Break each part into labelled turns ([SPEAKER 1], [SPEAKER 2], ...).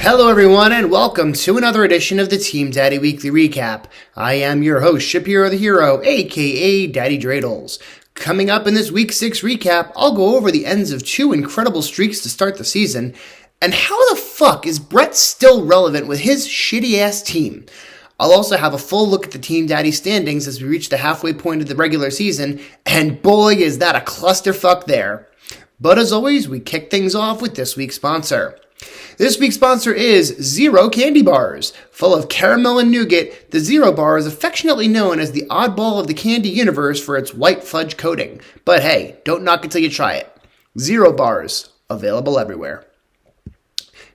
[SPEAKER 1] Hello everyone and welcome to another edition of the Team Daddy Weekly Recap. I am your host, Shapiro the Hero, aka Daddy Dreidels. Coming up in this Week 6 recap, I'll go over the ends of two incredible streaks to start the season, and how the fuck is Brett still relevant with his shitty-ass team? I'll also have a full look at the Team Daddy standings as we reach the halfway point of the regular season, and boy is that a clusterfuck there. But as always, we kick things off with this week's sponsor. This week's sponsor is Zero Candy Bars. Full of caramel and nougat, the Zero Bar is affectionately known as the oddball of the candy universe for its white fudge coating. But hey, don't knock it till you try it. Zero Bars, available everywhere.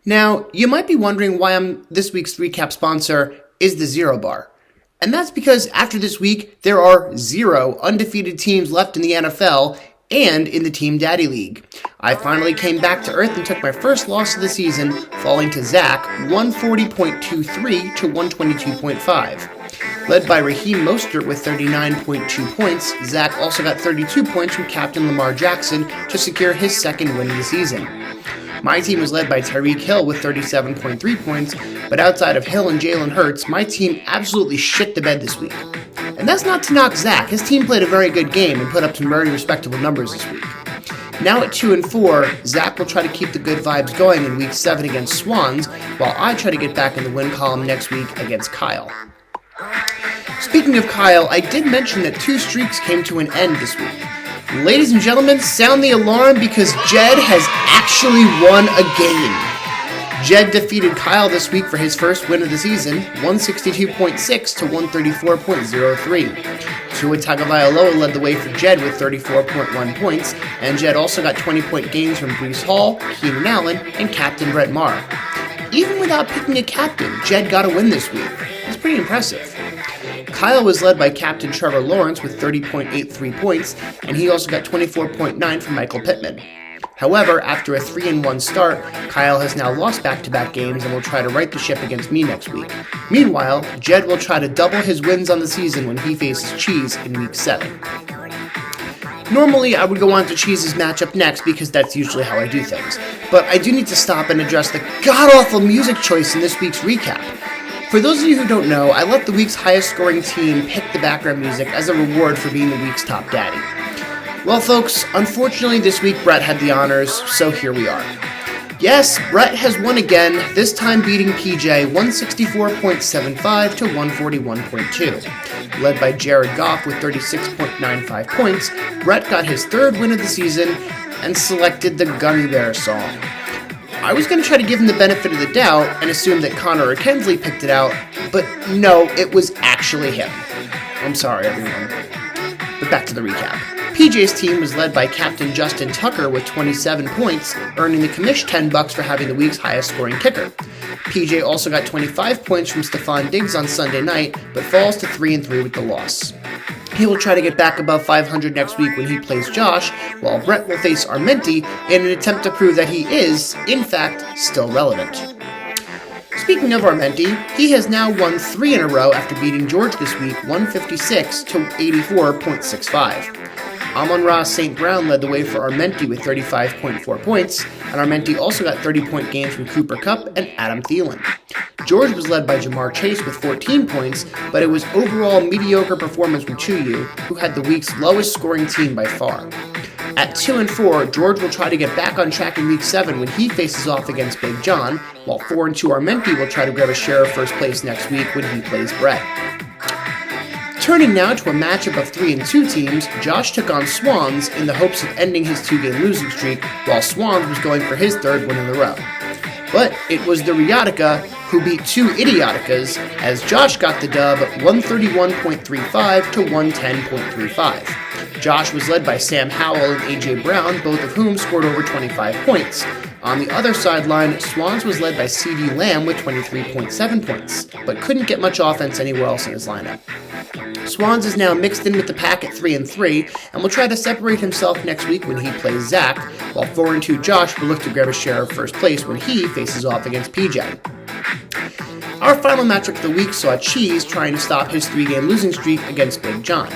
[SPEAKER 1] Now, you might be wondering why this week's recap sponsor is the Zero Bar. And that's because after this week, there are 0 undefeated teams left in the NFL and in the Team Daddy League. I finally came back to earth and took my first loss of the season, falling to Zach 140.23 to 122.5. Led by Raheem Mostert with 39.2 points, Zach also got 32 points from Captain Lamar Jackson to secure his second win of the season. My team was led by Tyreek Hill with 37.3 points, but outside of Hill and Jalen Hurts, my team absolutely shit the bed this week. And that's not to knock Zach. His team played a very good game and put up some very respectable numbers this week. Now at 2-4, Zach will try to keep the good vibes going in Week 7 against Swans, while I try to get back in the win column next week against Kyle. Speaking of Kyle, I did mention that 2 streaks came to an end this week. Ladies and gentlemen, sound the alarm because Jed has actually won a game. Jed defeated Kyle this week for his first win of the season, 162.6 to 134.03. Tua Tagovailoa led the way for Jed with 34.1 points, and Jed also got 20-point gains from Breece Hall, Keenan Allen, and Captain Brett Maher. Even without picking a captain, Jed got a win this week. It's pretty impressive. Kyle was led by Captain Trevor Lawrence with 30.83 points, and he also got 24.9 from Michael Pittman. However, after a 3-1 start, Kyle has now lost back-to-back games and will try to right the ship against me next week. Meanwhile, Jed will try to double his wins on the season when he faces Cheese in Week 7. Normally, I would go on to Cheese's matchup next because that's usually how I do things, but I do need to stop and address the god-awful music choice in this week's recap. For those of you who don't know, I let the week's highest-scoring team pick the background music as a reward for being the week's top daddy. Well, folks, unfortunately this week Brett had the honors, so here we are. Yes, Brett has won again, this time beating PJ 164.75 to 141.2. Led by Jared Goff with 36.95 points, Brett got his third win of the season and selected the Gummy Bear song. I was going to try to give him the benefit of the doubt and assume that Connor or Kensley picked it out, but no, it was actually him. I'm sorry, everyone. But back to the recap. PJ's team was led by Captain Justin Tucker with 27 points, earning the commish $10 for having the week's highest scoring kicker. PJ also got 25 points from Stephon Diggs on Sunday night, but falls to 3-3 with the loss. He will try to get back above 500 next week when he plays Josh, while Brett will face Armenti in an attempt to prove that he is, in fact, still relevant. Speaking of Armenti, he has now won 3 in a row after beating George this week 156 to 84.65. Amon-Ra St. Brown led the way for Armenti with 35.4 points, and Armenti also got 30-point gains from Cooper Kupp and Adam Thielen. George was led by Jamar Chase with 14 points, but it was overall mediocre performance from Chuyu, who had the week's lowest scoring team by far. At 2-4, George will try to get back on track in Week 7 when he faces off against Big John, while 4-2 Armenti will try to grab a share of first place next week when he plays Brett. Turning now to a matchup of 3-2 teams, Josh took on Swans in the hopes of ending his 2-game losing streak, while Swans was going for his third win in a row. But it was the Riotica who beat 2 Idioticas, as Josh got the dub 131.35 to 110.35. Josh was led by Sam Howell and A.J. Brown, both of whom scored over 25 points. On the other sideline, Swans was led by CeeDee Lamb with 23.7 points, but couldn't get much offense anywhere else in his lineup. Swans is now mixed in with the pack at 3-3, and will try to separate himself next week when he plays Zach, while 4-2 Josh will look to grab a share of first place when he faces off against PJ. Our final matchup of the week saw Cheese trying to stop his 3-game losing streak against Big John.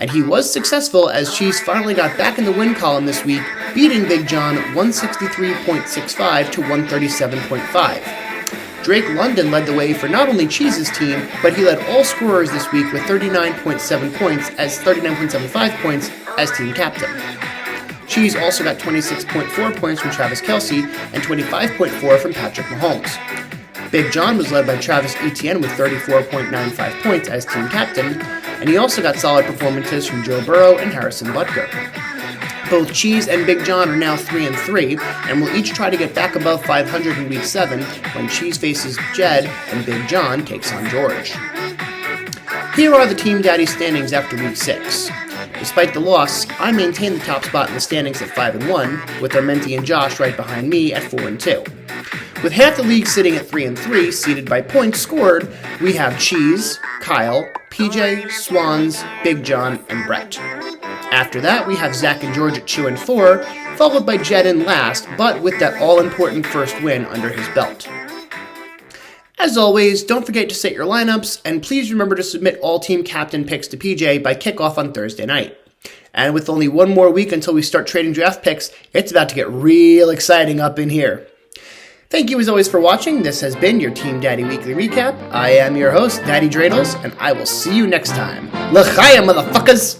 [SPEAKER 1] And he was successful as Cheese finally got back in the win column this week, beating Big John 163.65 to 137.5. Drake London led the way for not only Cheese's team, but he led all scorers this week with 39.75 points as team captain. Cheese also got 26.4 points from Travis Kelce and 25.4 from Patrick Mahomes. Big John was led by Travis Etienne with 34.95 points as team captain, and he also got solid performances from Joe Burrow and Harrison Butker. Both Cheese and Big John are now 3-3, and will each try to get back above 500 in Week 7 when Cheese faces Jed and Big John takes on George. Here are the Team Daddy standings after Week 6. Despite the loss, I maintain the top spot in the standings at 5-1, with Armenti and Josh right behind me at 4-2. With half the league sitting at 3-3, seeded by points scored, we have Cheese, Kyle, PJ, Swans, Big John, and Brett. After that, we have Zach and George at 2-4, followed by Jed in last, but with that all-important first win under his belt. As always, don't forget to set your lineups, and please remember to submit all team captain picks to PJ by kickoff on Thursday night. And with only one more week until we start trading draft picks, it's about to get real exciting up in here. Thank you as always for watching. This has been your Team Daddy Weekly Recap. I am your host, Daddy Dreidels, and I will see you next time. L'chaim, motherfuckers!